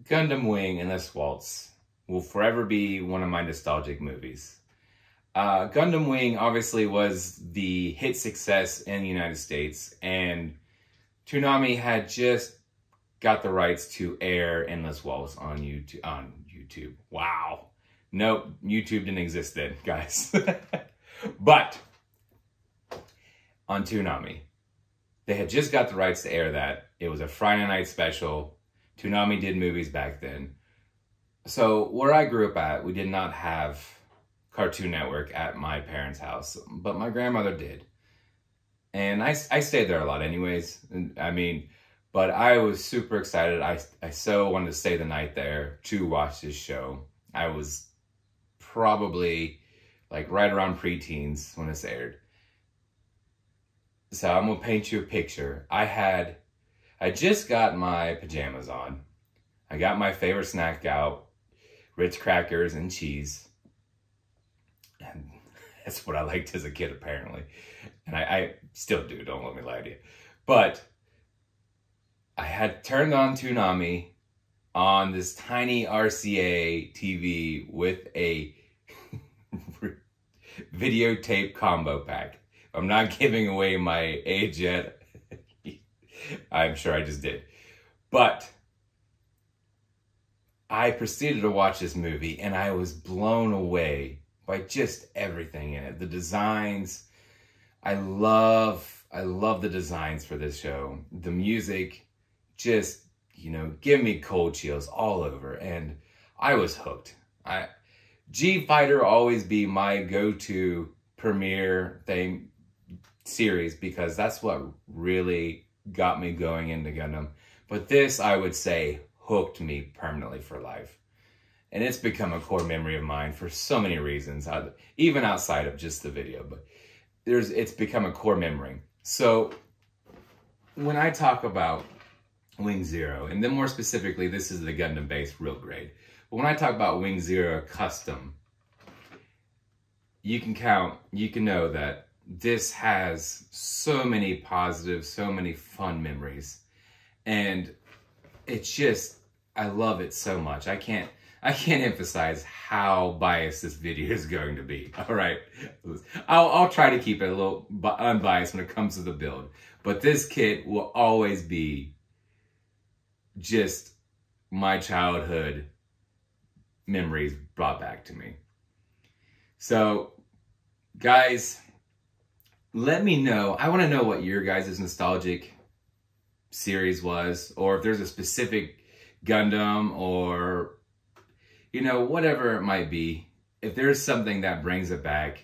Gundam Wing and this Waltz will forever be one of my nostalgic movies. Gundam Wing obviously was the hit success in the United States, and Toonami had just got the rights to air Endless Waltz on YouTube. Wow. Nope, YouTube didn't exist then, guys. But on Toonami, they had just got the rights to air that. It was a Friday night special. Toonami did movies back then. So where I grew up at, we did not have Cartoon Network at my parents' house, but my grandmother did. And I stayed there a lot anyways. I mean, but I was super excited. I so wanted to stay the night there to watch this show. I was probably like right around preteens when this aired. So I'm gonna paint you a picture. I just got my pajamas on. I got my favorite snack out, Ritz crackers and cheese. And that's what I liked as a kid, apparently. And I still do, don't let me lie to you. But I had turned on Toonami on this tiny RCA TV with a videotape combo pack. I'm not giving away my age yet. I'm sure I just did. But I proceeded to watch this movie and I was blown away by just everything in it. The designs, I love the designs for this show. The music, just, you know, give me cold chills all over. And I was hooked. G-Fighter always be my go-to premiere thing series because that's what really got me going into Gundam. But this, I would say, hooked me permanently for life. And it's become a core memory of mine for so many reasons, even outside of just the video. But it's become a core memory. So when I talk about Wing Zero, and then more specifically, this is the Gundam base real grade. But when I talk about Wing Zero Custom, you can know that this has so many positive, so many fun memories. And it's just, I love it so much. I can't emphasize how biased this video is going to be. All right, I'll try to keep it a little unbiased when it comes to the build. But this kit will always be just my childhood memories brought back to me. So, guys, let me know. I want to know what your guys' nostalgic series was, or if there's a specific Gundam or, you know, whatever it might be. If there's something that brings it back,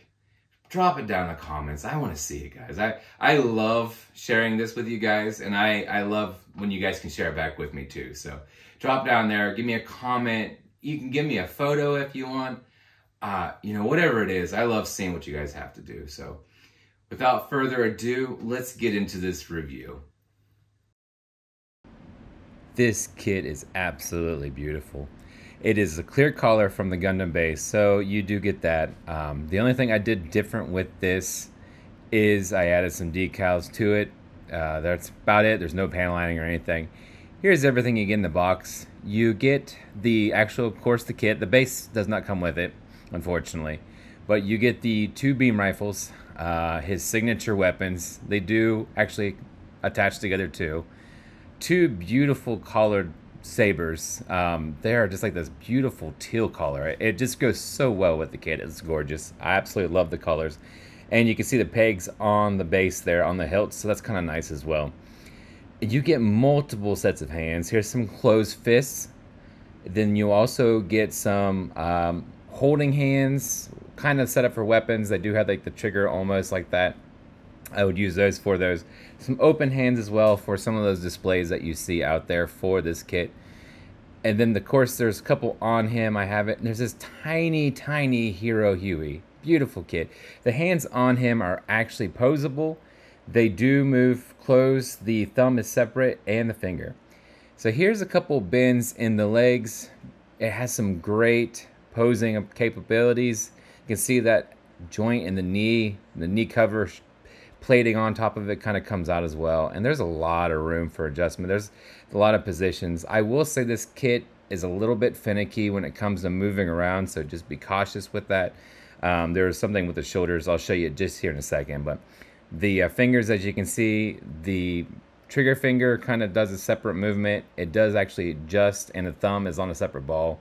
drop it down in the comments. I want to see it, guys. I love sharing this with you guys, and I love when you guys can share it back with me too. So drop down there, give me a comment. You can give me a photo if you want. You know, whatever it is, I love seeing what you guys have to do. So without further ado, let's get into this review. This kit is absolutely beautiful. It is a clear color from the Gundam base, so you do get that. The only thing I did different with this is I added some decals to it. That's about it. There's no panel lining or anything. Here's everything you get in the box. You get the actual, of course, the kit. The base does not come with it, unfortunately. But you get the 2 beam rifles, his signature weapons. They do actually attach together too. 2 beautiful colored sabers. They are just like this beautiful teal color. It just goes so well with the kit. It's gorgeous. I absolutely love the colors. And you can see the pegs on the base there on the hilt, so that's kind of nice as well. You get multiple sets of hands. Here's some closed fists. Then you also get some holding hands, kind of set up for weapons. They do have like the trigger almost like that. I would use those for those. Some open hands as well for some of those displays that you see out there for this kit. And then, of course, there's a couple on him. I have it. And there's this tiny, tiny Hero Huey. Beautiful kit. The hands on him are actually posable. They do move closed. The thumb is separate and the finger. So here's a couple bends in the legs. It has some great posing capabilities. You can see that joint in the knee cover plating on top of it kind of comes out as well. And there's a lot of room for adjustment. There's a lot of positions. I will say this kit is a little bit finicky when it comes to moving around, so just be cautious with that. There's something with the shoulders. I'll show you just here in a second, but the fingers, as you can see, the trigger finger kind of does a separate movement. It does actually adjust, and the thumb is on a separate ball.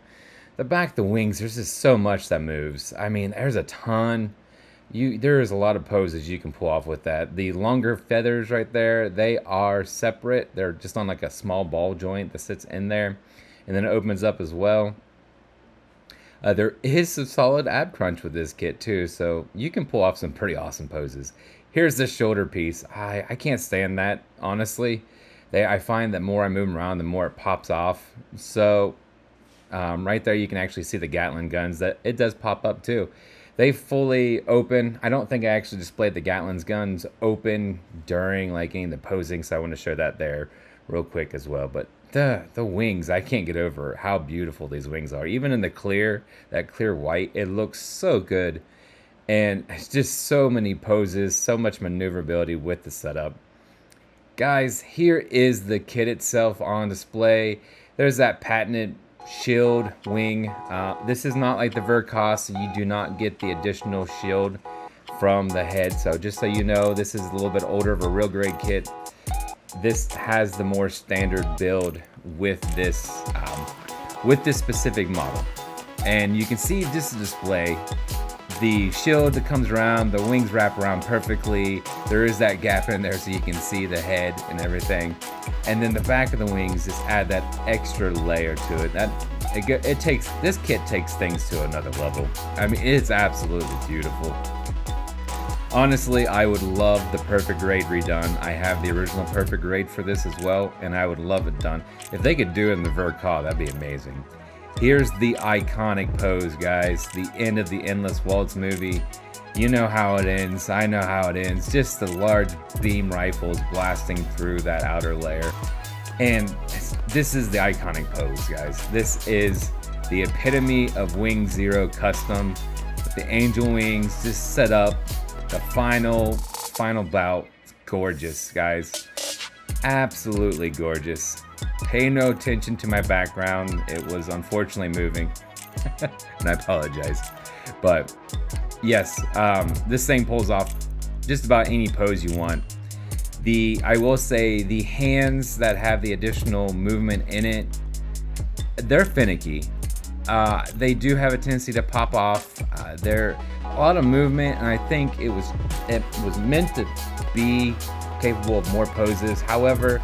The back, the wings, there's just so much that moves. I mean, there's a ton. There is a lot of poses you can pull off with that. The longer feathers right there, they are separate. They're just on like a small ball joint that sits in there, and then it opens up as well. There is some solid ab crunch with this kit too, so you can pull off some pretty awesome poses. Here's the shoulder piece. I can't stand that, honestly. I find that more I move them around, the more it pops off. So right there you can actually see the Gatling guns. That it does pop up too. They fully open. I don't think I actually displayed the Gatling guns open during like any of the posing, so I want to show that there real quick as well. But the wings, I can't get over how beautiful these wings are. Even in the clear, that clear white, it looks so good. And it's just so many poses, so much maneuverability with the setup. Guys, here is the kit itself on display. There's that patented shield wing. This is not like the Verkos, so you do not get the additional shield from the head. So just so you know, this is a little bit older of a real grade kit. This has the more standard build with this specific model. And you can see just the display. The shield that comes around, the wings wrap around perfectly. There is that gap in there so you can see the head and everything. And then the back of the wings just add that extra layer to it. This kit takes things to another level. I mean, it's absolutely beautiful. Honestly, I would love the perfect grade redone. I have the original perfect grade for this as well, and I would love it done. If they could do it in the Verkos, that'd be amazing. Here's the iconic pose, guys. The end of the Endless Waltz movie. You know how it ends. I know how it ends. Just the large beam rifles blasting through that outer layer. And this is the iconic pose, guys. This is the epitome of Wing Zero custom. With the angel wings just set up. The final bout. It's gorgeous, guys. Absolutely gorgeous. Pay no attention to my background. It was unfortunately moving. And I apologize. But yes, this thing pulls off just about any pose you want. I will say the hands that have the additional movement in it, they're finicky. They do have a tendency to pop off. They're a lot of movement, and I think it was meant to be capable of more poses. However,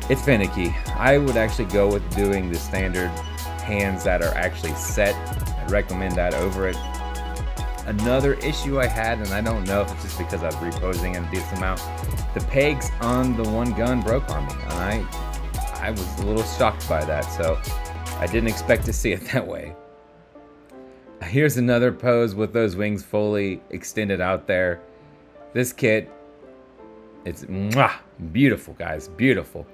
it's finicky. I would actually go with doing the standard hands that are actually set. I recommend that over it. Another issue I had, and I don't know if it's just because I was reposing in a decent amount, the pegs on the one gun broke on me, and I was a little shocked by that, so I didn't expect to see it that way. Here's another pose with those wings fully extended out there. This kit, it's beautiful, guys, beautiful.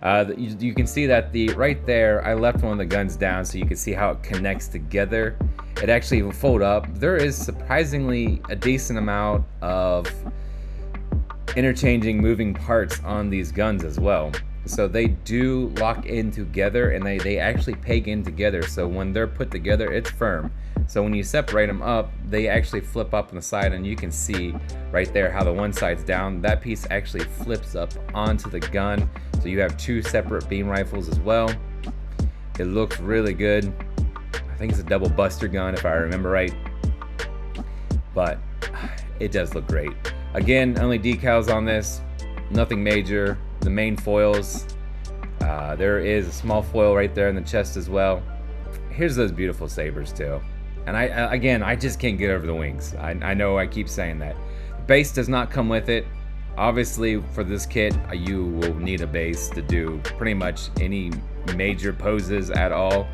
You can see that right there, I left one of the guns down so you can see how it connects together. It actually will fold up. There is surprisingly a decent amount of interchanging moving parts on these guns as well. So they do lock in together, and they actually peg in together. So when they're put together, it's firm. So when you separate them up, they actually flip up on the side, and you can see right there how the one side's down. That piece actually flips up onto the gun. So you have two separate beam rifles as well. It looks really good. I think it's a double buster gun if I remember right. But it does look great. Again, only decals on this, nothing major. The main foils, there is a small foil right there in the chest as well. Here's those beautiful sabers too. And I just can't get over the wings. I know I keep saying that. The base does not come with it. Obviously, for this kit, you will need a base to do pretty much any major poses at all.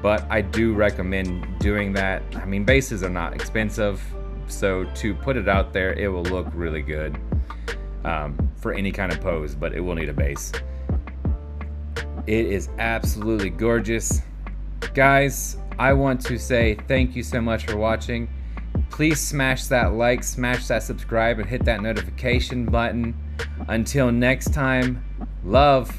But I do recommend doing that. I mean, bases are not expensive, so to put it out there, it will look really good for any kind of pose, but it will need a base. It is absolutely gorgeous. Guys, I want to say thank you so much for watching. Please smash that like, smash that subscribe, and hit that notification button. Until next time, love.